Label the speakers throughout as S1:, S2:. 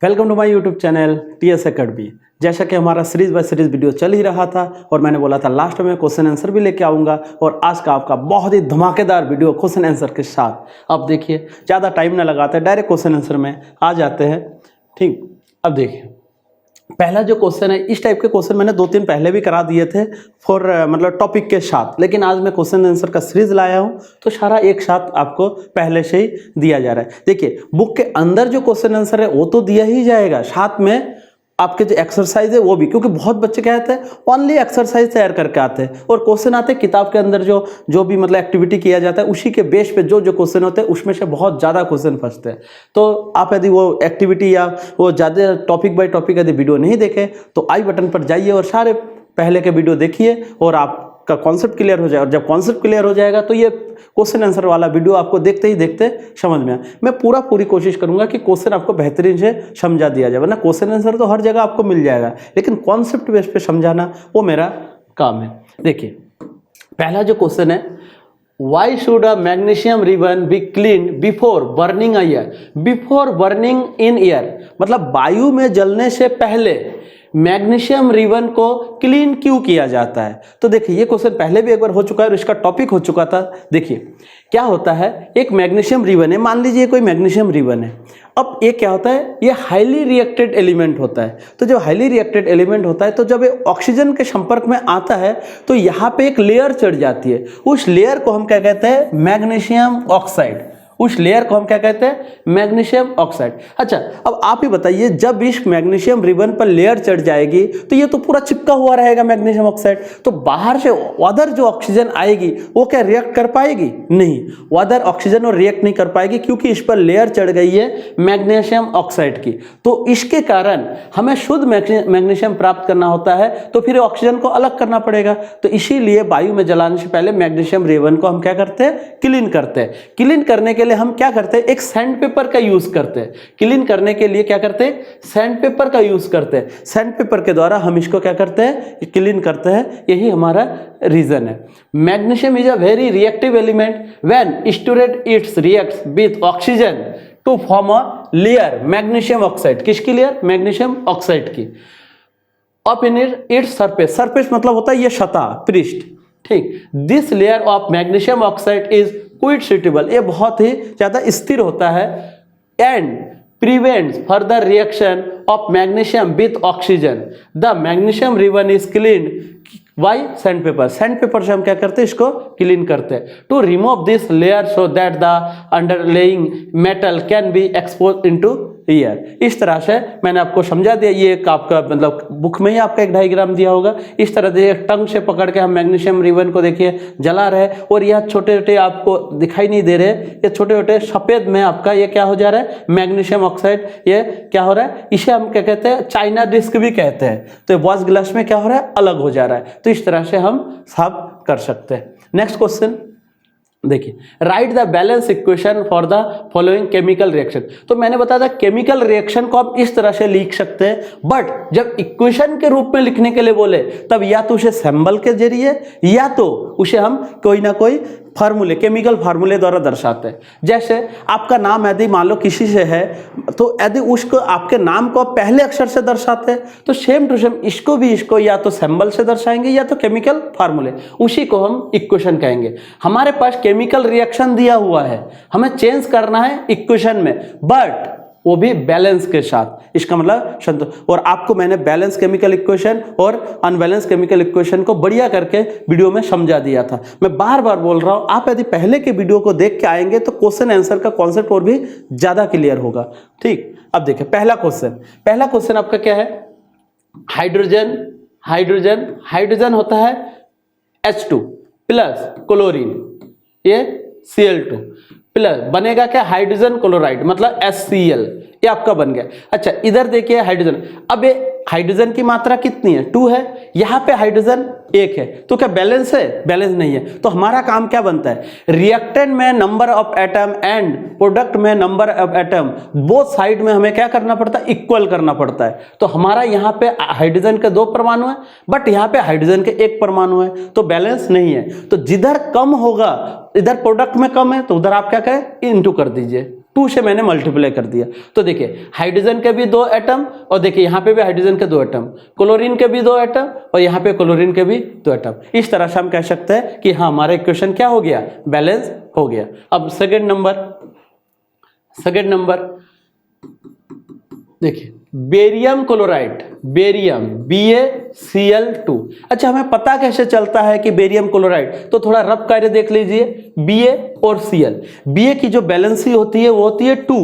S1: Welcome to my YouTube channel TS academy. जैसा कि हमारा सीरीज बाय सीरीज वीडियो चल ही रहा था और मैंने बोला था लास्ट में क्वेश्चन आंसर भी लेके आऊँगा और आज का आपका बहुत ही धमाकेदार वीडियो क्वेश्चन आंसर के साथ। अब देखिए ज़्यादा टाइम ना लगाते डायरेक्ट क्वेश्चन आंसर में आ जाते हैं। ठीक, अब देखिए पहला जो क्वेश्चन है, इस टाइप के क्वेश्चन मैंने 2-3 पहले भी करा दिए थे फॉर मतलब टॉपिक के साथ, लेकिन आज मैं क्वेश्चन आंसर का सीरीज लाया हूं तो सारा एक साथ आपको पहले से ही दिया जा रहा है। देखिए बुक के अंदर जो क्वेश्चन आंसर है वो तो दिया ही जाएगा, साथ में आपके जो एक्सरसाइज है वो भी, क्योंकि बहुत बच्चे क्या होते हैं ओनली एक्सरसाइज तैयार करके आते हैं और क्वेश्चन आते हैं किताब के अंदर जो भी मतलब एक्टिविटी किया जाता है उसी के बेस पे जो क्वेश्चन होते हैं उसमें से बहुत ज़्यादा क्वेश्चन फंसते हैं। तो आप यदि वो एक्टिविटी या वो ज़्यादा टॉपिक बाय टॉपिक यदि वीडियो नहीं देखें तो आई बटन पर जाइए और सारे पहले के वीडियो देखिए और आपका कॉन्सेप्ट क्लियर हो जाए। और जब कॉन्सेप्ट क्लियर हो जाएगा तो ये क्वेश्चन आंसर वाला वीडियो आपको देखते ही देखते समझ में आए। मैं पूरी कोशिश करूंगा कि क्वेश्चन आपको बेहतरीन से समझा दिया जाए, वरना क्वेश्चन आंसर तो हर जगह आपको मिल जाएगा, लेकिन कॉन्सेप्ट बेस पे समझाना वो मेरा काम है। देखिए पहला जो क्वेश्चन है, why should a magnesium ribbon be clean before burning air? Before burning in air मतलब वायु में जलने से पहले मैग्नीशियम रिबन को क्लीन क्यों किया जाता है? तो देखिए ये क्वेश्चन पहले भी एक बार हो चुका है और इसका टॉपिक हो चुका था। देखिए क्या होता है, एक मैग्नीशियम रिबन है, मान लीजिए कोई मैग्नीशियम रिबन है। अब ये क्या होता है, ये हाईली रिएक्टेड एलिमेंट होता है। तो जब हाईली रिएक्टेड एलिमेंट होता है तो जब ये ऑक्सीजन के संपर्क में आता है तो यहाँ पे एक लेयर चढ़ जाती है, उस लेयर को हम क्या कहते हैं, मैग्नीशियम ऑक्साइड। उस लेयर को हम क्या कहते हैं, मैग्नीशियम ऑक्साइड। अच्छा अब आप ही बताइए, जब इस मैग्नीशियम रिबन पर लेयर चढ़ जाएगी तो ये तो पूरा चिपका हुआ रहेगा मैग्नीशियम ऑक्साइड, तो बाहर से अदर जो ऑक्सीजन आएगी वो क्या रिएक्ट कर पाएगी? नहीं, अदर ऑक्सीजन और रिएक्ट नहीं कर पाएगी क्योंकि इस पर लेयर चढ़ गई है मैग्नीशियम ऑक्साइड की। तो इसके कारण हमें शुद्ध मैग्नीशियम प्राप्त करना होता है तो फिर ऑक्सीजन को अलग करना पड़ेगा। तो इसीलिए वायु में जलाने से पहले मैग्नीशियम रिबन को हम क्या करते हैं, क्लीन करते हैं। क्लीन करने के लिए हम क्या करते हैं, एक सैंड पेपर का यूज करते हैं। क्लीन करने के लिए क्या करते हैं, सैंड पेपर का यूज करते हैं। सैंड पेपर के द्वारा हम इसको क्या करते हैं, क्लीन करते हैं। यही हमारा रीजन है। Magnesium is a very reactive element when stored its reacts with oxygen to form a layer magnesium oxide. किसकी लेयर, मैग्नीशियम ऑक्साइड की। Up in its surface, surface मतलब होता है ये सतह, पृष्ठ। ठीक, this layer of magnesium oxide is quite suitable, ये बहुत ही ज्यादा स्थिर होता है and prevents further reaction of magnesium with oxygen. The magnesium ribbon is clean by sand paper. Sand paper से हम क्या करते हैं, इसको क्लीन करते हैं to remove this layer so that the underlying metal can be expose into air. इस तरह से मैंने आपको समझा दिया। ये एक आपका मतलब बुक में ही आपका एक डायग्राम दिया होगा। इस तरह से टंग से पकड़ के हम मैग्नीशियम रिबन को देखिए जला रहे हैं और यह छोटे छोटे आपको दिखाई नहीं दे रहे, ये छोटे छोटे सफेद में आपका ये क्या हो जा रहा है, मैग्नीशियम ऑक्साइड। ये क्या हो रहा है, इसे हम क्या कहते हैं, चाइना डिस्क भी कहते हैं। तो वॉश ग्लास में क्या हो रहा है, अलग हो जा रहा है। तो इस तरह से हम साफ कर सकते हैं। नेक्स्ट क्वेश्चन देखिए, right the balance equation for the following chemical reaction. तो मैंने बताया था केमिकल रिएक्शन को आप इस तरह से लिख सकते हैं, बट जब इक्वेशन के रूप में लिखने के लिए बोले तब या तो उसे सिंबल के जरिए या तो उसे हम कोई ना कोई फार्मूले, केमिकल फार्मूले द्वारा दर्शाते हैं। जैसे आपका नाम यदि मान लो किसी से है तो यदि उसको आपके नाम को पहले अक्षर से दर्शाते हैं तो सेम टू सेम इसको भी इसको या तो सिंबल से दर्शाएंगे या तो केमिकल फार्मूले, उसी को हम इक्वेशन कहेंगे। हमारे पास केमिकल रिएक्शन दिया हुआ है, हमें चेंज करना है इक्वेशन में, बट वो भी बैलेंस के साथ। इसका मतलब संतुलन। और आपको मैंने बैलेंस केमिकल इक्वेशन और अनबैलेंस केमिकल इक्वेशन को बढ़िया करके वीडियो में समझा दिया था। मैं बार बार बोल रहा हूं, आप यदि पहले के वीडियो को देख के आएंगे तो क्वेश्चन आंसर का कॉन्सेप्ट और भी ज्यादा क्लियर होगा। ठीक, अब देखिए पहला क्वेश्चन आपका क्या है, हाइड्रोजन। हाइड्रोजन हाइड्रोजन होता है H2 प्लस क्लोरीन, ये Cl2 प्लस बनेगा क्या, हाइड्रोजन क्लोराइड मतलब HCl, ये आपका बन गया। अच्छा इधर देखिए हाइड्रोजन, अब ये हाइड्रोजन की मात्रा कितनी है, 2 है, यहाँ पे हाइड्रोजन 1 है, तो क्या बैलेंस है, बैलेंस नहीं है। तो हमारा काम क्या बनता है, रिएक्टेंट में number of atom and product में number of atom, both side में हमें क्या करना पड़ता है, इक्वल करना पड़ता है। तो हमारा यहाँ पे हाइड्रोजन के 2 परमाणु है, बट यहाँ पे हाइड्रोजन के 1 परमाणु है, तो बैलेंस नहीं है। तो जिधर कम होगा, इधर प्रोडक्ट में कम है तो उधर आप क्या करें, इनटू कर दीजिए। 2 से मैंने मल्टीप्लाई कर दिया। तो देखिए हाइड्रोजन के भी 2 एटम और देखिए यहाँ पे भी हाइड्रोजन के 2 एटम, क्लोरीन के भी 2 एटम और यहाँ पे क्लोरीन के भी 2 एटम। इस तरह से हम कह सकते हैं कि हाँ हमारा इक्वेशन क्या हो गया, बैलेंस हो गया। अब सेकंड नंबर देखिए बेरियम क्लोराइड, बेरियम BaCl2। अच्छा हमें पता कैसे चलता है कि बेरियम क्लोराइड, तो थोड़ा रफ कार्य देख लीजिए। Ba और Cl, Ba की जो बैलेंसी होती है वो होती है 2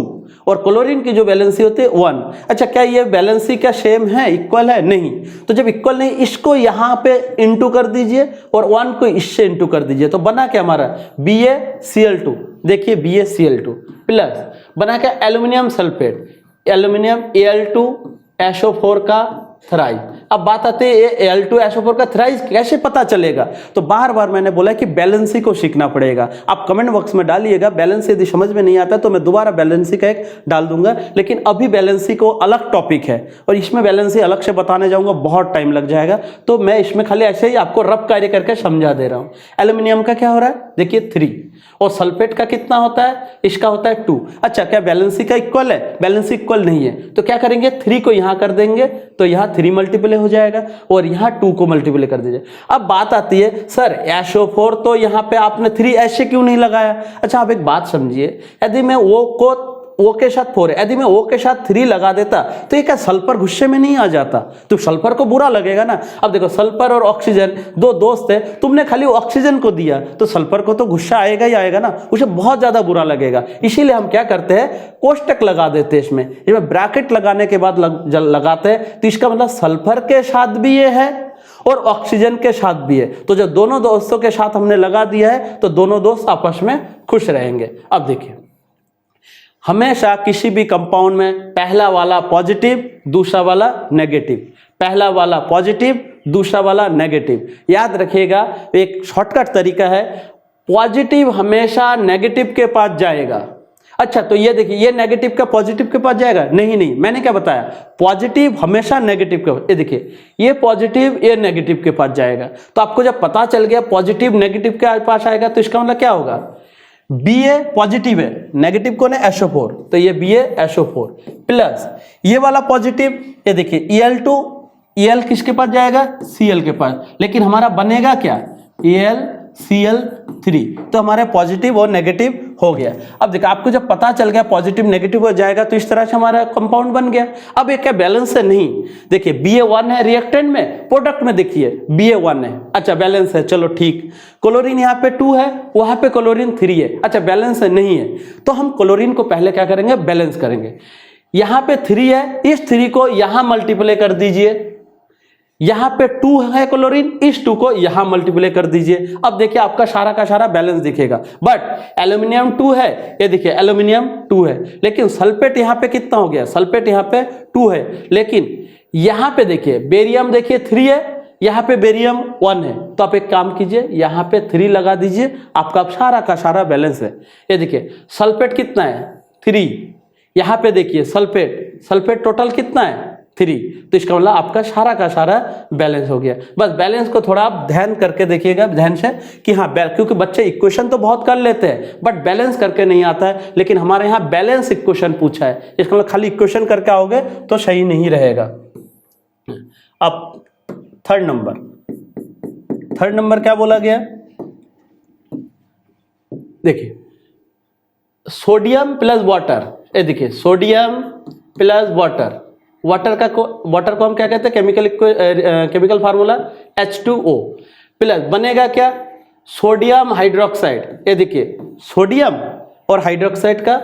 S1: और क्लोरीन की जो बैलेंसी होती है 1। अच्छा क्या ये बैलेंसी क्या सेम है, इक्वल है? नहीं। तो जब इक्वल नहीं, इसको यहाँ पे इंटू कर दीजिए और 1 को इससे इंटू कर दीजिए, तो बना क्या हमारा BaCl2। देखिए BaCl2 प्लस बना क्या एल्यूमिनियम सल्फेट, एल्यूमिनियम Al2SO4 का थ्राइज। अब बात आती है Al2SO4 का थ्राइज कैसे पता चलेगा, तो बार बार मैंने बोला कि बैलेंसी को सीखना पड़ेगा। आप कमेंट बॉक्स में डालिएगा, बैलेंसी यदि समझ में नहीं आता तो मैं दोबारा बैलेंसी का एक डाल दूंगा, लेकिन अभी बैलेंसी को अलग टॉपिक है और इसमें बैलेंसी अलग से बताने जाऊंगा, बहुत टाइम लग जाएगा। तो मैं इसमें खाली ऐसे ही आपको रफ कार्य करके समझा दे रहा हूँ। एल्यूमिनियम का क्या हो रहा है, देखिए 3 और सल्फेट का कितना होता है, इसका होता है 2। अच्छा क्या बैलेंसी का इक्वल है, बैलेंसी इक्वल नहीं है, तो क्या करेंगे 3 को यहाँ कर देंगे तो यहाँ 3 मल्टीप्लाई हो जाएगा और यहाँ 2 को मल्टीप्लाई कर दीजिए। अब बात आती है सर SO4 तो यहाँ पे आपने 3 ऐसे क्यों नहीं लगाया। अच्छा आप एक बात समझिए, यदि मैं O के साथ 4 है, यदि मैं O के साथ 3 लगा देता तो ये क्या सल्फर गुस्से में नहीं आ जाता, तो सल्फर को बुरा लगेगा ना। अब देखो सल्फर और ऑक्सीजन 2 दोस्त है, तुमने खाली ऑक्सीजन को दिया तो सल्फर को तो गुस्सा आएगा ही आएगा ना, उसे बहुत ज्यादा बुरा लगेगा। इसीलिए हम क्या करते हैं, कोष्टक लगा देते हैं इसमें, जब ब्रैकेट लगाने के बाद लगाते हैं तो इसका मतलब सल्फर के साथ भी ये है और ऑक्सीजन के साथ भी है। तो जब दोनों दोस्तों के साथ हमने लगा दिया है तो दोनों दोस्त आपस में खुश रहेंगे। अब देखिए हमेशा किसी भी कंपाउंड में पहला वाला पॉजिटिव दूसरा वाला नेगेटिव, पहला वाला पॉजिटिव दूसरा वाला नेगेटिव। याद रखिएगा एक शॉर्टकट तरीका है, पॉजिटिव हमेशा नेगेटिव के पास जाएगा। अच्छा तो ये देखिए ये नेगेटिव का पॉजिटिव के पास जाएगा, नहीं मैंने क्या बताया, पॉजिटिव हमेशा नेगेटिव के, ये देखिए ये पॉजिटिव ये नेगेटिव के पास जाएगा। तो आपको जब पता चल गया पॉजिटिव नेगेटिव के पास आएगा तो इसका मतलब क्या होगा, Ba पॉजिटिव है, नेगेटिव कौन है SO4, तो ये BaSO4 प्लस ये वाला पॉजिटिव, ये देखिए Al किसके पास जाएगा, Cl के पास, लेकिन हमारा बनेगा क्या AlCl3, तो हमारे पॉजिटिव और नेगेटिव हो गया। अब देखिए आपको जब पता चल गया पॉजिटिव नेगेटिव हो जाएगा तो इस तरह से हमारा कंपाउंड बन गया। अब ये क्या बैलेंस है, नहीं देखिए Ba1 है रिएक्टेंट में, प्रोडक्ट में देखिए Ba1 है, अच्छा बैलेंस है, चलो ठीक। क्लोरीन यहाँ पे 2 है, वहां पे क्लोरीन 3 है, अच्छा बैलेंस है, नहीं है। तो हम क्लोरीन को पहले क्या करेंगे, बैलेंस करेंगे। यहाँ पे 3 है, इस 3 को यहां मल्टीप्लाई कर दीजिए, यहां पे 2 है क्लोरीन, इस 2 को यहां मल्टीप्लाई कर दीजिए। अब देखिए आपका सारा का सारा बैलेंस दिखेगा। बट एल्यूमिनियम 2 है, ये देखिए एल्यूमिनियम 2 है, लेकिन सल्फेट यहां पे कितना हो गया, सल्फेट यहां पे 2 है, लेकिन यहां पे देखिए बेरियम देखिए 3 है, यहां पे बेरियम 1 है। तो आप एक काम कीजिए यहां पे 3 लगा दीजिए, आपका सारा का सारा बैलेंस है। ये देखिए सल्फेट कितना है 3, यहां पे देखिए सल्फेट टोटल कितना है 3, तो इसका मतलब आपका सारा का सारा बैलेंस हो गया। बस बैलेंस को थोड़ा आप ध्यान करके देखिएगा, ध्यान से कि हाँ, क्योंकि बच्चे इक्वेशन तो बहुत कर लेते हैं बट बैलेंस करके नहीं आता है, लेकिन हमारे यहाँ बैलेंस इक्वेशन पूछा है, इसका मतलब खाली इक्वेशन करके आओगे तो सही नहीं रहेगा। अब थर्ड नंबर क्या बोला गया, देखिए सोडियम प्लस वाटर, ये देखिए सोडियम प्लस वाटर को हम क्या कहते हैं, केमिकल फार्मूला H2O प्लस बनेगा क्या, सोडियम हाइड्रोक्साइड, ये देखिए सोडियम और हाइड्रोक्साइड का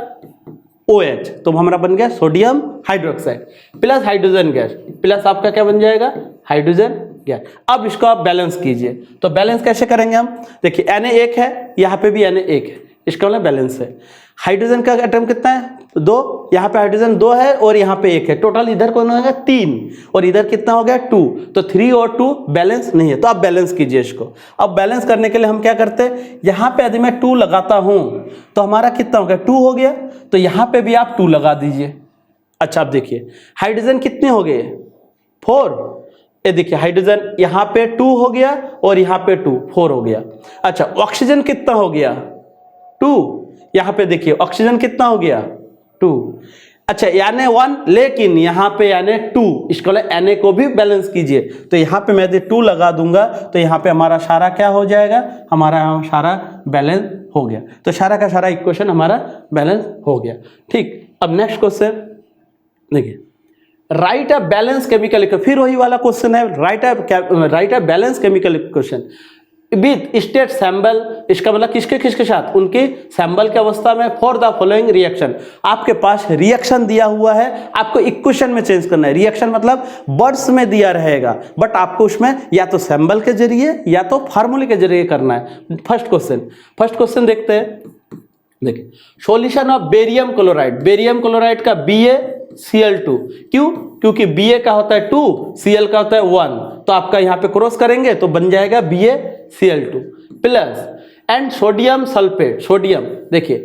S1: OH, तो हमारा बन गया sodium hydroxide plus hydrogen gas, plus आपका क्या बन जाएगा, हाइड्रोजन गैस। अब इसको आप बैलेंस कीजिए, तो बैलेंस कैसे करेंगे हम, देखिए Na 1 है, यहाँ पे भी Na 1 है, इसका मतलब बैलेंस है। हाइड्रोजन का एटम कितना है 2, यहाँ पे हाइड्रोजन 2 है और यहाँ पे 1 है, टोटल इधर कौन हो गया 3 और इधर कितना हो गया 2, तो 3 और 2 बैलेंस नहीं है, तो आप बैलेंस कीजिए इसको। अब बैलेंस करने के लिए हम क्या करते हैं, यहाँ पे यदि मैं 2 लगाता हूँ तो हमारा कितना हो गया 2 हो गया, तो यहाँ पे भी आप 2 लगा दीजिए। अच्छा आप देखिए हाइड्रोजन कितने हो गए 4, ये देखिए हाइड्रोजन यहाँ पे 2 हो गया और यहाँ पे 2 4 हो गया। अच्छा ऑक्सीजन कितना हो गया 2, यहाँ पे देखिए ऑक्सीजन कितना हो गया 2। अच्छा Na1, लेकिन यहाँ पे Na2, इसको Na को भी बैलेंस कीजिए, तो यहाँ पे मैं यदि 2 लगा दूंगा तो यहाँ पे हमारा सारा क्या हो जाएगा, हमारा सारा बैलेंस हो गया। तो सारा का सारा इक्वेशन हमारा बैलेंस हो गया। ठीक, अब नेक्स्ट क्वेश्चन देखिए, write a balance chemical equation, फिर वही वाला क्वेश्चन है, write a balance chemical equation with state symbol, इसका मतलब किसके किसके साथ, उनके सैंबल की अवस्था में, फॉर द फॉलोइंग रिएक्शन। आपके पास रिएक्शन दिया हुआ है, आपको इक्वेशन में चेंज करना है। रिएक्शन मतलब वर्ड्स में दिया रहेगा, बट आपको उसमें या तो सैंबल के जरिए या तो फार्मूले के जरिए करना है। फर्स्ट क्वेश्चन देखते हैं। देखिए, सॉल्यूशन ऑफ बेरियम क्लोराइड का BaCl2, क्यों, क्योंकि Ba का होता है 2, Cl का होता है 1, तो आपका यहाँ पे क्रॉस करेंगे तो बन जाएगा BaCl2 plus, and sodium sulphate, sodium देखिए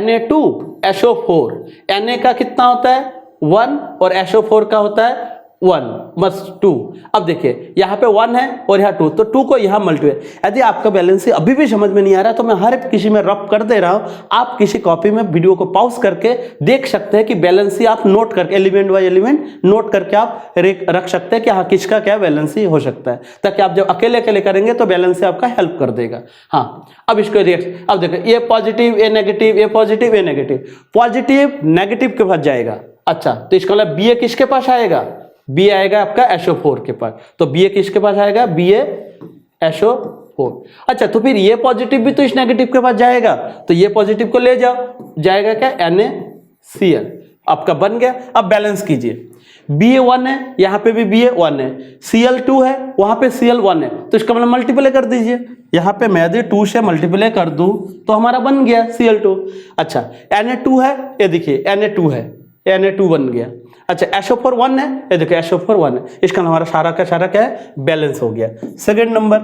S1: Na2SO4, Na का कितना होता है 1 और SO4 का होता है 1 बस 2। अब देखिए यहाँ पे 1 है और यहाँ 2, तो 2 को यहाँ मल्टीप्लाई। यदि आपका बैलेंस अभी भी समझ में नहीं आ रहा तो मैं हर किसी में रफ कर दे रहा हूँ, आप किसी कॉपी में वीडियो को पॉज करके देख सकते हैं कि बैलेंसी आप नोट करके एलिमेंट बाय एलिमेंट नोट करके आप रख सकते हैं कि हाँ किसका क्या बैलेंसी हो सकता है, ताकि आप जब अकेले अकेले करेंगे तो बैलेंसी आपका हेल्प कर देगा। हाँ, अब इसको रिएक्ट, अब देखो ये पॉजिटिव ए नेगेटिव, ये पॉजिटिव ए नेगेटिव, पॉजिटिव नेगेटिव के पास जाएगा। अच्छा, तो इसका मतलब Ba किसके पास आएगा, बी आएगा आपका SO4 के पास, तो Ba किसके पास आएगा, BaSO4। अच्छा, तो फिर ये पॉजिटिव भी तो इस नेगेटिव के पास जाएगा, तो ये पॉजिटिव को ले जाओ, जाएगा क्या NaCl, आपका बन गया। अब बैलेंस कीजिए, Ba1 है, यहाँ पे भी Ba1 है, Cl2 है, वहां पे Cl1 है, तो इसका मतलब मल्टीप्लाई कर दीजिए। यहाँ पे मैं यदि 2 से मल्टीप्लाई कर दूं तो हमारा बन गया Cl2। अच्छा, Na2 है, ये देखिए Na2 है, Na2 बन गया। अच्छा, SO4 1 है, ये देखो SO4 1 है, इसका हमारा सारा का सारा क्या है, बैलेंस हो गया। सेकंड नंबर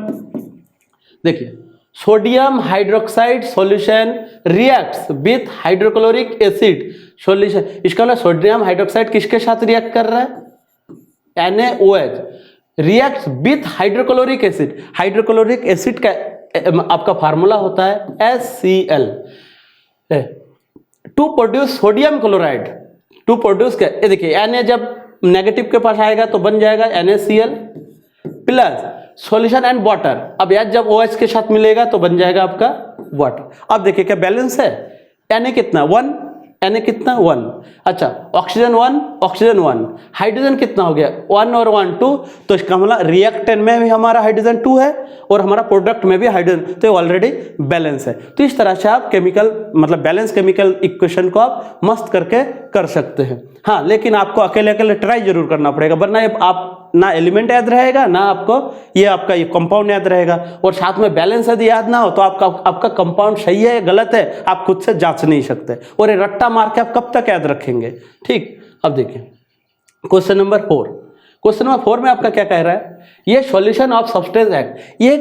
S1: देखिए, sodium hydroxide solution reacts with hydrochloric acid solution, इसका मतलब सोडियम हाइड्रोक्साइड किसके साथ रिएक्ट कर रहा है, NaOH, reacts with hydrochloric acid. Hydrochloric acid का आपका फार्मूला होता है HCl, to produce sodium chloride, to produce क्या, ये देखिए Na जब नेगेटिव के पास आएगा तो बन जाएगा NaCl plus solution and water. अब यार जब OH के साथ मिलेगा तो बन जाएगा आपका वाटर। अब देखिए क्या बैलेंस है, Na कितना 1, Na कितना 1। अच्छा, ऑक्सीजन 1, हाइड्रोजन कितना हो गया 1 और 1 2, तो इसका मतलब रिएक्टेंट में भी हमारा हाइड्रोजन 2 है और हमारा प्रोडक्ट में भी हाइड्रोजन, तो ऑलरेडी बैलेंस है। तो इस तरह से आप केमिकल मतलब बैलेंस केमिकल इक्वेशन को आप मस्त करके कर सकते हैं। हाँ, लेकिन आपको अकेले अकेले ट्राई जरूर करना पड़ेगा, वरना आप ना एलिमेंट याद रहेगा ना आपको ये आपका ये कंपाउंड याद रहेगा, और साथ में बैलेंस यदि याद ना हो तो आपका कंपाउंड सही है गलत है आप खुद से जांच नहीं सकते, और ये रट्टा मार के आप कब तक याद रखेंगे। ठीक, अब देखिए क्वेश्चन नंबर 4 में आपका क्या कह रहा है, ये सॉल्यूशन ऑफ सब्सटेंस एक्स, ये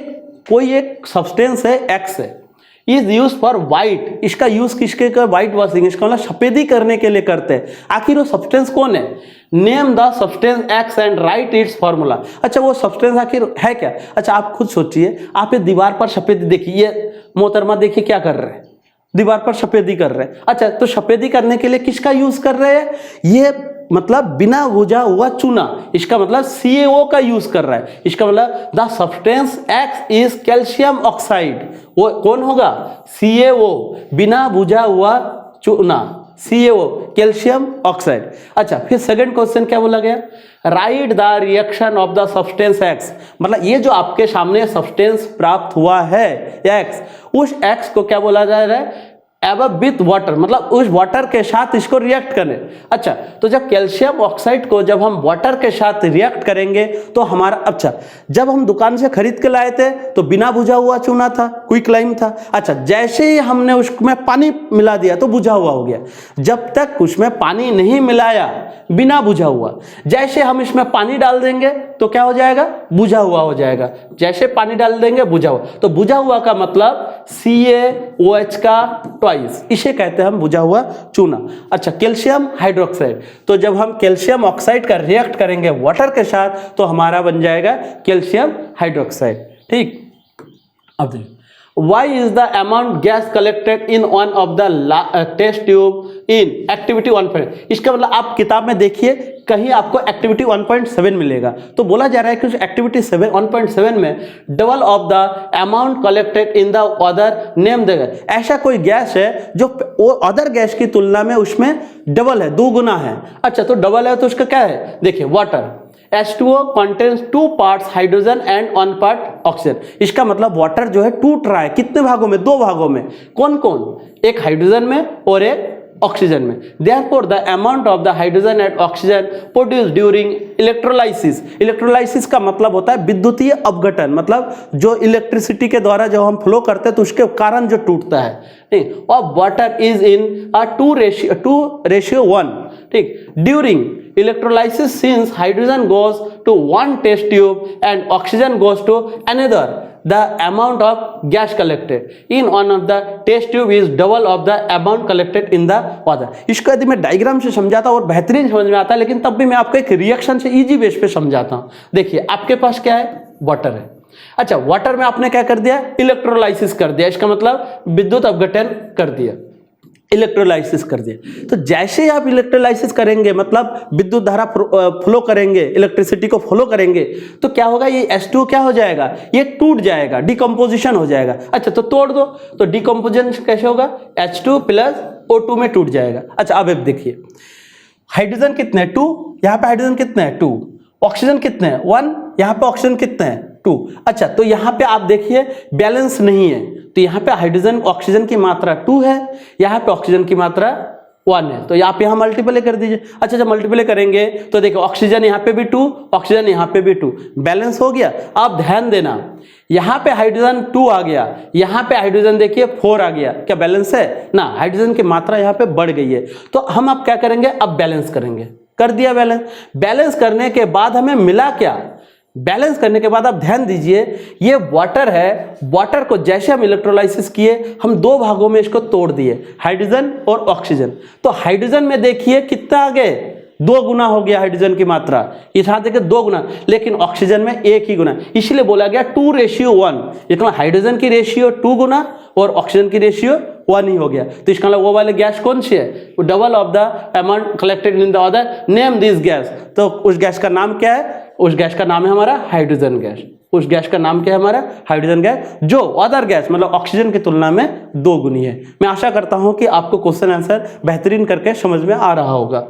S1: कोई एक सब्सटेंस है एक्स है, इज यूज फॉर वाइट, इसका यूज किसके का, वाइट वॉशिंग, इसका मतलब सफेदी करने के लिए करते हैं। आखिर वो सब्सटेंस कौन है, name the substance x and right it's formula. अच्छा, वो सब्सटेंस आखिर है क्या। अच्छा, आप खुद सोचिए, आप ये दीवार पर सफेदी देखिए, ये मोहतरमा देखिए क्या कर रहे हैं, दीवार पर सफेदी कर रहे हैं। अच्छा, तो सफेदी करने के लिए किसका यूज कर रहे हैं, ये मतलब बिना भुजा हुआ चूना, इसका मतलब CaO का यूज कर रहा है। इसका मतलब the substance x is calcium oxide, वो कौन होगा CaO, बिना भुजा हुआ चूना CaO कैल्शियम ऑक्साइड। अच्छा, फिर सेकंड क्वेश्चन क्या बोला गया, right the reaction of the substance x, मतलब ये जो आपके सामने सब्सटेंस प्राप्त हुआ है एक्स, उस एक्स को क्या बोला जा रहा है, एबव विथ वाटर, मतलब उस वाटर के साथ इसको रिएक्ट करें। अच्छा, तो जब कैल्शियम ऑक्साइड को जब हम वाटर के साथ रिएक्ट करेंगे तो हमारा, अच्छा जब हम दुकान से खरीद के लाए थे तो बिना बुझा हुआ चूना था, क्विक लाइम था। अच्छा, जैसे ही हमने उसमें पानी मिला दिया तो बुझा हुआ हो गया। जब तक उसमें पानी नहीं मिलाया बिना बुझा हुआ, जैसे हम इसमें पानी डाल देंगे तो क्या हो जाएगा, बुझा हुआ हो जाएगा। जैसे पानी डाल देंगे बुझा हुआ, तो बुझा हुआ का मतलब CaOH का ट्वाइस, इसे कहते हैं हम बुझा हुआ चूना। अच्छा, कैल्शियम हाइड्रोक्साइड, तो जब हम कैल्शियम ऑक्साइड का रिएक्ट करेंगे वाटर के साथ तो हमारा बन जाएगा कैल्शियम हाइड्रोक्साइड। ठीक, अब देखिए why is the amount gas collected in one of the test tube in activity 1. इसका मतलब आप किताब में देखिए कहीं आपको एक्टिविटी 1.7 मिलेगा, तो बोला जा रहा है कि उस एक्टिविटी 1.7 में double of the amount collected in the other name देगा। ऐसा कोई गैस है जो वो अदर गैस की तुलना में उसमें डबल है, 2 गुना है। अच्छा, तो डबल है तो उसका क्या है, देखिए water H2O contains 2 parts hydrogen and 1 part oxygen. इसका मतलब वाटर जो है टूट रहा है कितने भागों में, 2 भागों में। कौन कौन, एक हाइड्रोजन में और एक ऑक्सीजन में। Therefore the amount of the hydrogen and oxygen produced during electrolysis, electrolysis का मतलब होता है विद्युतीय अपघटन, मतलब जो इलेक्ट्रिसिटी के द्वारा जब हम फ्लो करते हैं तो उसके कारण जो टूटता है, ठीक। और वाटर इज इन अ 2:1, ठीक। During electrolysis, since hydrogen goes to one test tube and oxygen goes to another, the amount of gas collected in one of the test tube is double of the amount collected in the other. इसको यदि मैं diagram से समझाता और बेहतरीन समझ में आता है, लेकिन तब भी मैं आपको एक रिएक्शन से इजी बेस पे समझाता हूँ। देखिए आपके पास क्या है, वाटर है। अच्छा, वाटर में आपने क्या कर दिया, इलेक्ट्रोलाइसिस कर दिया, इसका मतलब विद्युत अपघटन कर दिया, इलेक्ट्रोलाइसिस कर दिया। तो जैसे ही आप इलेक्ट्रोलाइसिस करेंगे, मतलब विद्युत धारा फ्लो करेंगे, इलेक्ट्रिसिटी को फ्लो करेंगे, तो क्या होगा, ये H2 क्या हो जाएगा, ये टूट जाएगा, डिकम्पोजिशन हो जाएगा। अच्छा, तो तोड़ दो, तो डिकम्पोजिशन कैसे होगा, H2 प्लस O2 में टूट जाएगा। अच्छा, अब देखिए हाइड्रोजन कितने हैं, 2, यहाँ पे हाइड्रोजन कितने हैं, 2, ऑक्सीजन कितने हैं, 1, यहाँ पे ऑक्सीजन कितने हैं, 2। अच्छा, तो यहाँ पे आप देखिए बैलेंस नहीं है, तो यहाँ पे हाइड्रोजन ऑक्सीजन की मात्रा 2 है, यहाँ पे ऑक्सीजन की मात्रा 1 है, तो आप यहाँ मल्टीप्लाई कर दीजिए। अच्छा, जब मल्टीप्लाई करेंगे तो देखो ऑक्सीजन यहाँ पे भी 2, ऑक्सीजन यहाँ पे भी 2, बैलेंस हो गया। आप ध्यान देना, यहाँ पे हाइड्रोजन 2 आ गया, यहाँ पे हाइड्रोजन देखिए 4 आ गया, क्या बैलेंस है ना, हाइड्रोजन की मात्रा यहाँ पे बढ़ गई है। तो हम अब क्या करेंगे, अब बैलेंस करेंगे, कर दिया बैलेंस। बैलेंस करने के बाद हमें मिला क्या, बैलेंस करने के बाद आप ध्यान दीजिए, ये वाटर है, वाटर को जैसे हम इलेक्ट्रोलाइसिस किए, हम 2 भागों में इसको तोड़ दिए, हाइड्रोजन और ऑक्सीजन। तो हाइड्रोजन में देखिए कितना आ गए, 2 गुना हो गया हाइड्रोजन की मात्रा, यहाँ देखिए 2 गुना, लेकिन ऑक्सीजन में 1 ही गुना, इसलिए बोला गया 2:1। इसका हाइड्रोजन की रेशियो 2 गुना और ऑक्सीजन की रेशियो 1 ही हो गया। तो इसका मतलब वो वाले गैस कौन सी है, double of the amount collected in the other, name this gas. तो उस गैस का नाम क्या है, उस गैस का नाम है हमारा हाइड्रोजन गैस। उस गैस का नाम क्या है हमारा, हाइड्रोजन गैस, जो अदर गैस मतलब ऑक्सीजन की तुलना में 2 गुनी है। मैं आशा करता हूं कि आपको क्वेश्चन आंसर बेहतरीन करके समझ में आ रहा होगा।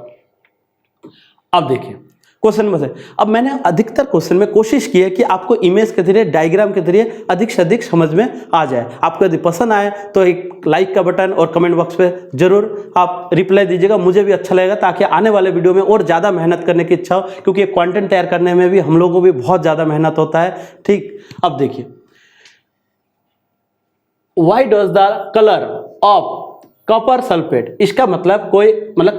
S1: अब देखिए क्वेश्चन में से, अब मैंने अधिकतर क्वेश्चन में कोशिश की है कि आपको इमेज के जरिए, डायग्राम के जरिए अधिक से अधिक समझ में आ जाए। आपको यदि पसंद आए तो एक लाइक का बटन और कमेंट बॉक्स पे जरूर आप रिप्लाई दीजिएगा, मुझे भी अच्छा लगेगा, ताकि आने वाले वीडियो में और ज़्यादा मेहनत करने की इच्छा हो, क्योंकि ये कंटेंट तैयार करने में भी हम लोगों को भी बहुत ज़्यादा मेहनत होता है, ठीक। अब देखिए, why does the colour of copper sulphate, इसका मतलब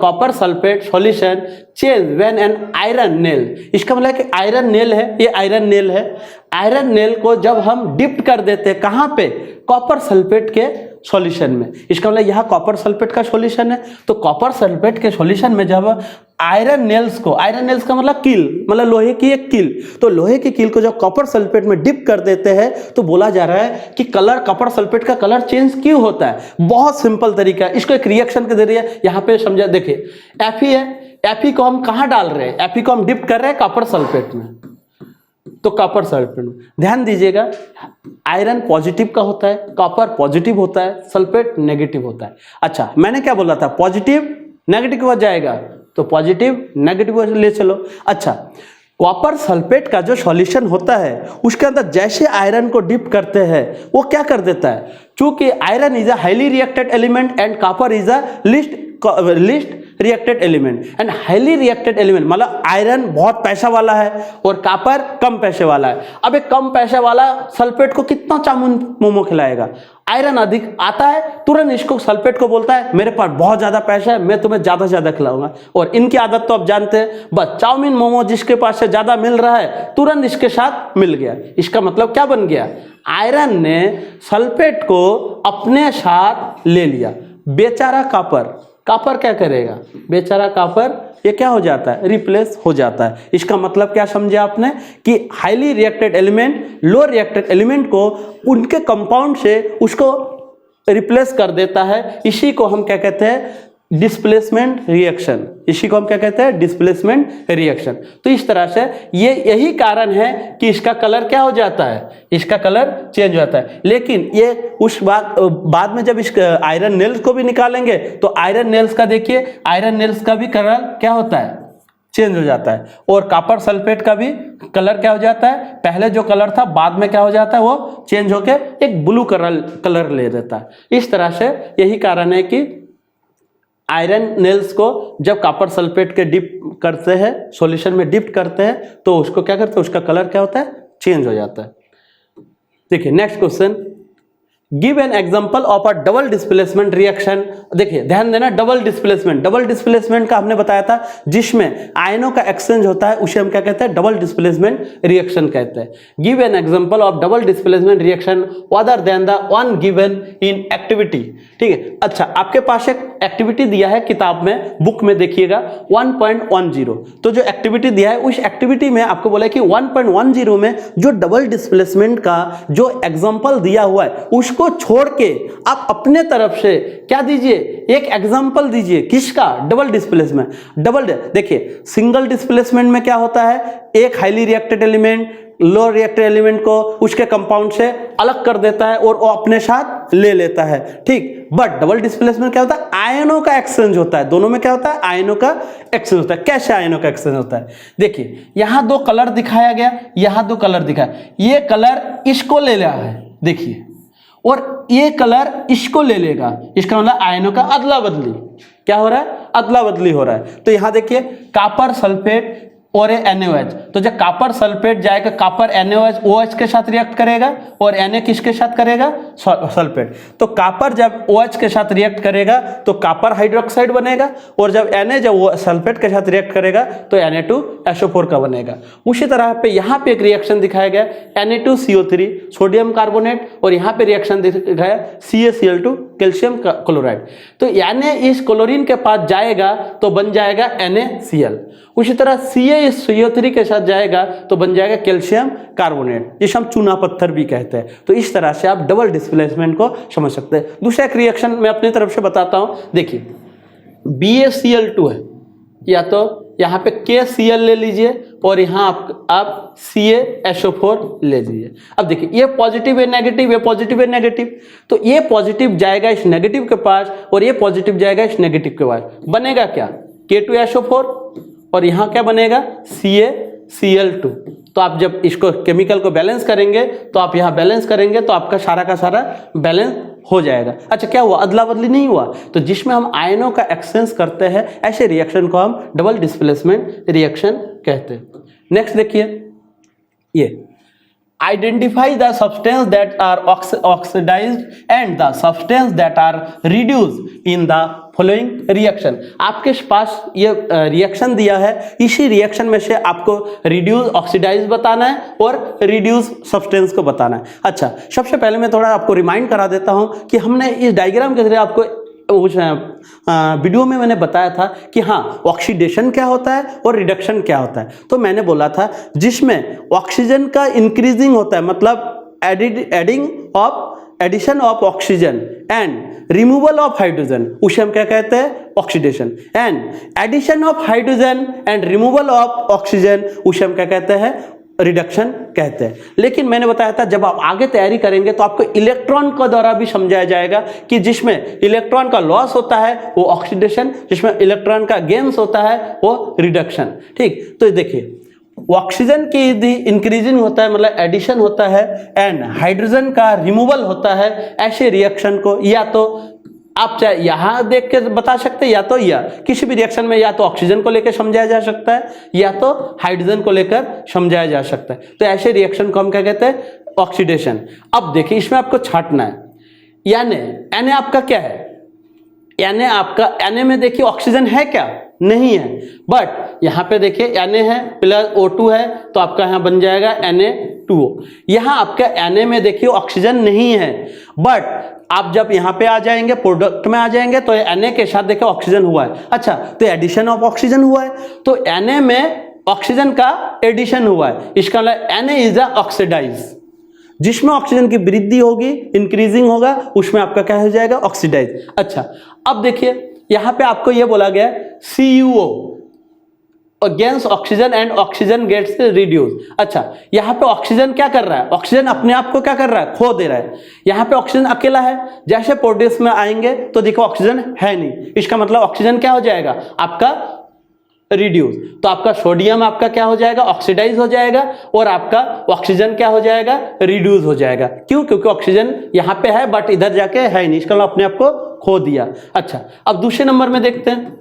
S1: copper sulphate solution change when an iron nail, इसका मतलब कि आयरन नेल है, ये आयरन नेल है, आयरन नेल को जब हम डिप्ट कर देते हैं कहाँ पे, कॉपर सल्फेट के सॉल्यूशन में। इसका मतलब यहाँ कॉपर सल्फेट का सॉल्यूशन है, तो कॉपर सल्फेट के सॉल्यूशन में जब आयरन नेल्स को, आयरन नेल्स का मतलब कील, मतलब लोहे की एक कील, तो लोहे की कील को जब कॉपर सल्फेट में डिप कर देते हैं तो बोला जा रहा है कि कलर, कॉपर सल्फेट का कलर चेंज क्यों होता है। बहुत सिंपल तरीका है, इसको एक रिएक्शन के जरिए यहाँ पे समझा। देखिए Fe है, Fe को हम कहाँ डाल रहे हैं, Fe को हम डिप कर रहे हैं कॉपर सल्फेट में, तो कॉपर सल्फेट में ध्यान दीजिएगा, आयरन पॉजिटिव का होता है, कॉपर पॉजिटिव होता है, सल्फेट नेगेटिव होता है। अच्छा, मैंने क्या बोला था, पॉजिटिव नेगेटिव हो जाएगा, तो पॉजिटिव नेगेटिव ले चलो। अच्छा, कॉपर सल्फेट का जो सॉल्यूशन होता है उसके अंदर जैसे आयरन को डिप करते हैं वो क्या कर देता है, चूंकि iron is a highly reacted element and copper is a list reacted element, and highly reacted element मतलब आयरन बहुत पैसा वाला है और कॉपर कम पैसे वाला है। अब एक कम पैसे वाला सल्फेट को कितना चाउमीन मोमो खिलाएगा, आयरन अधिक आता है, तुरंत इसको सल्फेट को बोलता है मेरे पास बहुत ज्यादा पैसा है, मैं तुम्हें ज्यादा से ज्यादा खिलाऊंगा। और इनकी आदत तो आप जानते हैं, बस चाउमीन मोमो जिसके पास से ज्यादा मिल रहा है तुरंत इसके साथ मिल गया। इसका मतलब क्या बन गया, आयरन ने सल्फेट को अपने साथ ले लिया, बेचारा कॉपर कॉपर क्या करेगा, बेचारा कॉपर ये क्या हो जाता है, रिप्लेस हो जाता है। इसका मतलब क्या समझे आपने कि हाईली रिएक्टेड एलिमेंट लो रिएक्टेड एलिमेंट को उनके कंपाउंड से उसको रिप्लेस कर देता है। इसी को हम क्या कहते हैं, डिस्प्लेसमेंट रिएक्शन। इसी को हम क्या कहते हैं, डिस्प्लेसमेंट रिएक्शन। तो इस तरह से यही कारण है कि इसका कलर क्या हो जाता है, इसका कलर चेंज हो जाता है। लेकिन ये उस बाद में जब इस आयरन नेल्स को भी निकालेंगे तो आयरन नेल्स का देखिए, आयरन नेल्स का भी कलर क्या होता है, चेंज हो जाता है। और कॉपर सल्फेट का भी कलर क्या हो जाता है, पहले जो कलर था बाद में क्या हो जाता है, वो चेंज होकर एक ब्लू कलर ले देता है। इस तरह से यही कारण है कि आयरन नेल्स को जब कॉपर सल्फेट के डिप करते हैं, सॉल्यूशन में डिप करते हैं, तो उसको क्या करते हैं, उसका कलर क्या होता है, चेंज हो जाता है। देखिए next question, give an example of a double displacement reaction. देखिए ध्यान देना, डबल डिस्प्लेसमेंट का हमने बताया था जिसमें आयनों का एक्सचेंज होता है, उसे हम क्या कहते हैं, डबल डिस्प्लेसमेंट रिएक्शन कहते हैं। Give an example of double displacement reaction other than the one given in activity. ठीक है, अच्छा आपके पास एक एक्टिविटी दिया है किताब में, बुक में देखिएगा 1.10। तो जो एक्टिविटी दिया है उस एक्टिविटी में आपको बोला है कि 1.10 में जो डबल डिस्प्लेसमेंट का जो एग्जांपल दिया हुआ है उसको छोड़ के आप अपने तरफ से क्या दीजिए, एक एग्जांपल दीजिए। किसका, डबल डिस्प्लेसमेंट। देखिए सिंगल डिस्प्लेसमेंट में क्या होता है, एक हाईली रिएक्टेड एलिमेंट लो रिएक्टेड एलिमेंट को उसके कंपाउंड से अलग कर देता है और वो अपने साथ ले लेता है। ठीक, बट डबल डिस्प्लेसमेंट क्या होता है, आयनों का एक्सचेंज होता है। दोनों में क्या होता है, आयनों का एक्सचेंज होता है। कैसे आयनों का एक्सचेंज होता है, देखिए यहां दो कलर दिखाया गया, यहां दो कलर दिखाया, ये कलर इसको ले लिया है देखिए, और ये कलर इसको ले लेगा। इसका मतलब आयनों का अदला बदली, क्या हो रहा है, अदला बदली हो रहा है। तो यहां देखिए कॉपर सल्फेट और NaOH, तो जब कॉपर सल्फेट जाएगा, कॉपर NaOH OH के साथ रिएक्ट करेगा और Na किसके साथ करेगा, सल्फेट। तो कॉपर जब OH के साथ रिएक्ट करेगा तो कॉपर हाइड्रोक्साइड बनेगा, और जब Na जब वो सल्फेट के साथ रिएक्ट करेगा तो Na2SO4 का बनेगा। उसी तरह पे यहाँ पे एक रिएक्शन दिखाया गया Na2CO3 सोडियम कार्बोनेट, और यहाँ पे रिएक्शन दिखाया CaCl2 कैल्शियम क्लोराइड। तो Na इस क्लोरीन के पास जाएगा तो बन जाएगा NaCl। उसी तरह Ca इस CO3 के साथ जाएगा तो बन जाएगा कैल्शियम कार्बोनेट, जिसे हम चूना पत्थर भी कहते हैं। तो इस तरह से आप डबल डिस्प्लेसमेंट को समझ सकते हैं। दूसरा एक रिएक्शन मैं अपनी तरफ से बताता हूं, देखिए BaCl2 है, या तो यहाँ पे KCl ले लीजिए और यहाँ आप CaSO4 ले लीजिए। अब देखिए ये पॉजिटिव है नेगेटिव, ये पॉजिटिव है नेगेटिव, तो ये पॉजिटिव जाएगा इस नेगेटिव के पास और ये पॉजिटिव जाएगा इस नेगेटिव के पास, बनेगा क्या, K2SO4, और यहाँ क्या बनेगा, CaCl2। तो आप जब इसको केमिकल को बैलेंस करेंगे तो आप यहाँ बैलेंस करेंगे तो आपका सारा का सारा बैलेंस हो जाएगा। अच्छा क्या हुआ, अदला बदली नहीं हुआ। तो जिसमें हम आयनों का एक्सचेंज करते हैं ऐसे रिएक्शन को हम डबल डिस्प्लेसमेंट रिएक्शन कहते हैं। नेक्स्ट देखिए, ये identify the substance that are oxidised and the substance that are reduced in the following reaction. आपके पास ये रिएक्शन दिया है, इसी रिएक्शन में से आपको रिड्यूस ऑक्सीडाइज बताना है और रिड्यूस सब्सटेंस को बताना है। अच्छा सबसे पहले मैं थोड़ा आपको रिमाइंड करा देता हूं कि हमने इस डायग्राम के जरिए आपको उस वीडियो में मैंने बताया था कि हाँ ऑक्सीडेशन क्या होता है और रिडक्शन क्या होता है। तो मैंने बोला था जिसमें ऑक्सीजन का इंक्रीजिंग होता है, मतलब addition of oxygen and removal of hydrogen, उसे हम क्या कहते हैं, oxidation. And addition of hydrogen and removal of oxygen, उसे हम क्या कहते हैं, रिडक्शन कहते हैं। लेकिन मैंने बताया था जब आप आगे तैयारी करेंगे तो आपको इलेक्ट्रॉन के द्वारा भी समझाया जाएगा कि जिसमें इलेक्ट्रॉन का लॉस होता है वो ऑक्सीडेशन, जिसमें इलेक्ट्रॉन का गेन्स होता है वो रिडक्शन। ठीक, तो देखिए ऑक्सीजन की यदि इंक्रीजिंग होता है मतलब एडिशन होता है एंड हाइड्रोजन का रिमूवल होता है, ऐसे रिएक्शन को या तो आप चाहे यहां देख के बता सकते हैं या तो या किसी भी रिएक्शन में या तो ऑक्सीजन को लेकर समझाया जा सकता है या तो हाइड्रोजन को लेकर समझाया जा सकता है। तो ऐसे रिएक्शन को हम क्या कहते हैं, ऑक्सीडेशन। अब देखिए इसमें आपको छांटना है, यानी आपका क्या है, Na आपका, Na में देखिए ऑक्सीजन है क्या, नहीं है, बट यहाँ पे देखिए Na है प्लस O2 है तो आपका यहाँ बन जाएगा Na2O। यहाँ आपका Na में देखिए ऑक्सीजन नहीं है, बट आप जब यहाँ पे आ जाएंगे प्रोडक्ट में आ जाएंगे तो Na के साथ देखिए ऑक्सीजन हुआ है। अच्छा, तो एडिशन ऑफ ऑक्सीजन हुआ है, तो Na में ऑक्सीजन का एडिशन हुआ है, इसका मतलब Na इज अ ऑक्सीडाइज। जिसमें ऑक्सीजन की वृद्धि होगी, इंक्रीजिंग होगा, उसमें आपका क्या हो जाएगा, ऑक्सीडाइज। अच्छा, अब देखिए यहां पे आपको ये बोला गया CuO against oxygen and oxygen gets reduce. अच्छा, यहाँ पे ऑक्सीजन क्या कर रहा है, ऑक्सीजन अपने आप को क्या कर रहा है, खो दे रहा है। यहाँ पे ऑक्सीजन अकेला है, जैसे प्रोड्यूस में आएंगे तो देखो ऑक्सीजन है नहीं, इसका मतलब ऑक्सीजन क्या हो जाएगा आपका रिड्यूस। तो आपका सोडियम आपका क्या हो जाएगा, ऑक्सीडाइज हो जाएगा, और आपका ऑक्सीजन क्या हो जाएगा, रिड्यूस हो जाएगा। क्यों, क्योंकि ऑक्सीजन यहाँ पे है बट इधर जाके है नहीं, इसका मतलब अपने आप को खो दिया। अच्छा, अब दूसरे नंबर में देखते हैं।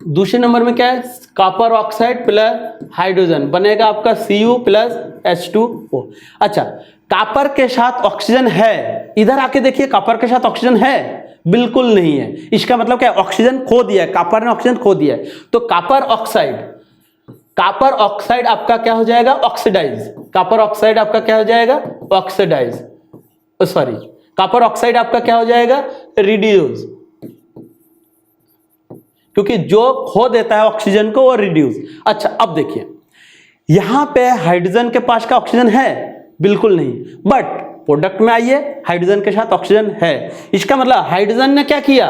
S1: दूसरे नंबर में क्या है, कॉपर ऑक्साइड प्लस हाइड्रोजन बनेगा आपका Cu प्लस H2O। अच्छा, कॉपर के साथ ऑक्सीजन है, इधर आके देखिए कॉपर के साथ ऑक्सीजन है, बिल्कुल नहीं है, इसका मतलब क्या है, ऑक्सीजन खो दिया है, कॉपर ने ऑक्सीजन खो दिया है। तो कॉपर ऑक्साइड आपका क्या हो जाएगा, ऑक्सीडाइज। कॉपर ऑक्साइड आपका क्या हो जाएगा, ऑक्सीडाइज, सॉरी कॉपर ऑक्साइड आपका क्या हो जाएगा, रिड्यूस, क्योंकि जो खो देता है ऑक्सीजन को वो रिड्यूस। अच्छा, अब देखिए यहां पे हाइड्रोजन के पास का ऑक्सीजन है, बिल्कुल नहीं, बट प्रोडक्ट में आइए हाइड्रोजन के साथ ऑक्सीजन है, इसका मतलब हाइड्रोजन ने क्या किया,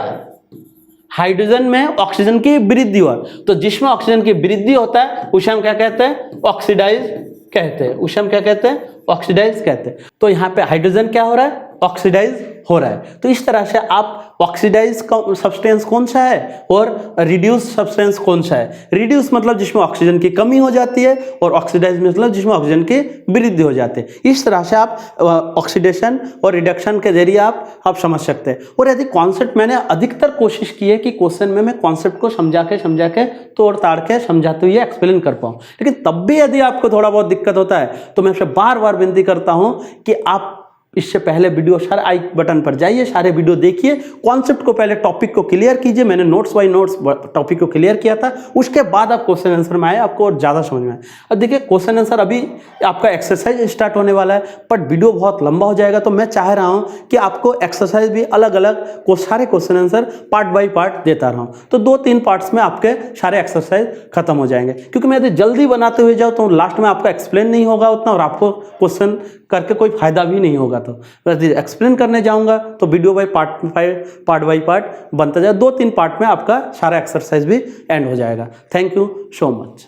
S1: हाइड्रोजन में ऑक्सीजन की वृद्धि हुआ। तो जिसमें ऑक्सीजन की वृद्धि होता है उसे हम क्या कहते हैं, ऑक्सीडाइज कहते हैं, उसे हम क्या कहते हैं, ऑक्सीडाइज कहते हैं। तो यहाँ पे हाइड्रोजन क्या हो रहा है, ऑक्सीडाइज हो रहा है। तो इस तरह से आप ऑक्सीडाइज सब्सटेंस कौन सा है और रिड्यूस सब्सटेंस कौन सा है। रिड्यूस मतलब जिसमें ऑक्सीजन की कमी हो जाती है, और ऑक्सीडाइज मतलब जिसमें ऑक्सीजन की वृद्धि हो जाती है। इस तरह से आप ऑक्सीडेशन और रिडक्शन के जरिए आप समझ सकते हैं। और यदि कॉन्सेप्ट, मैंने अधिकतर कोशिश की है कि क्वेश्चन में मैं कॉन्सेप्ट को समझा के तोड़ ताड़ के समझाते हुए एक्सप्लेन कर पाऊँ, लेकिन तब भी यदि आपको थोड़ा बहुत दिक्कत होता है तो मैं आपसे बार बार विनती करता हूँ कि आप इससे पहले वीडियो सारे आई बटन पर जाइए, सारे वीडियो देखिए, कॉन्सेप्ट को पहले टॉपिक को क्लियर कीजिए। मैंने नोट्स बाय नोट्स टॉपिक को क्लियर किया था, उसके बाद आप क्वेश्चन आंसर में आए, आपको और ज़्यादा समझ में आए। अब देखिए क्वेश्चन आंसर अभी आपका एक्सरसाइज स्टार्ट होने वाला है, बट वीडियो बहुत लंबा हो जाएगा, तो मैं चाह रहा हूँ कि आपको एक्सरसाइज भी अलग अलग सारे question answer part by part देता रहा हूँ। तो 2-3 पार्ट्स में आपके सारे एक्सरसाइज खत्म हो जाएंगे, क्योंकि मैं यदि जल्दी बनाते हुए जाऊँ तो लास्ट में आपका एक्सप्लेन नहीं होगा उतना, और आपको क्वेश्चन करके कोई फायदा भी नहीं होगा। तो यदि एक्सप्लेन करने जाऊंगा तो video by part by part बनता जाए, 2-3 पार्ट में आपका सारा एक्सरसाइज भी एंड हो जाएगा। Thank you so much.